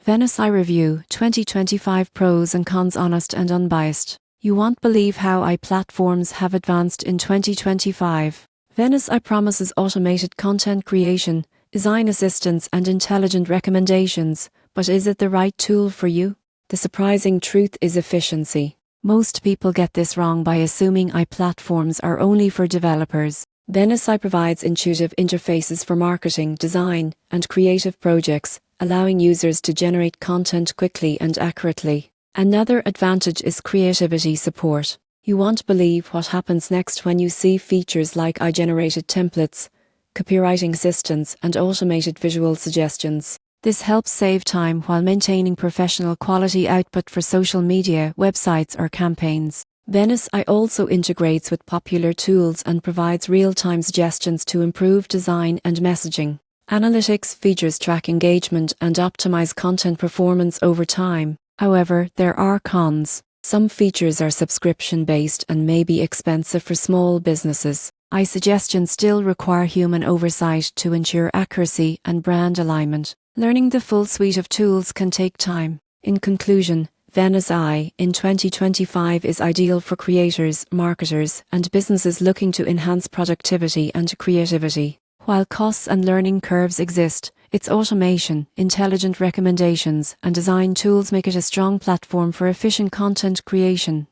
Venice Eye Review 2025 Pros and Cons, honest and unbiased. You won't believe how AI platforms have advanced in 2025. Venice Eye promises automated content creation, design assistance and intelligent recommendations, but is it the right tool for you? The surprising truth is efficiency. Most people get this wrong by assuming AI platforms are only for developers. Venice Eye provides intuitive interfaces for marketing, design, and creative projects, allowing users to generate content quickly and accurately. Another advantage is creativity support. You won't believe what happens next when you see features like AI-generated templates, copywriting assistance, and automated visual suggestions. This helps save time while maintaining professional quality output for social media, websites, or campaigns. Venice Eye also integrates with popular tools and provides real-time suggestions to improve design and messaging. Analytics features track engagement and optimize content performance over time. However, there are cons. Some features are subscription-based and may be expensive for small businesses. AI suggestions still require human oversight to ensure accuracy and brand alignment. Learning the full suite of tools can take time. In conclusion, Venice Eye in 2025 is ideal for creators, marketers, and businesses looking to enhance productivity and creativity. While costs and learning curves exist, its automation, intelligent recommendations, and design tools make it a strong platform for efficient content creation.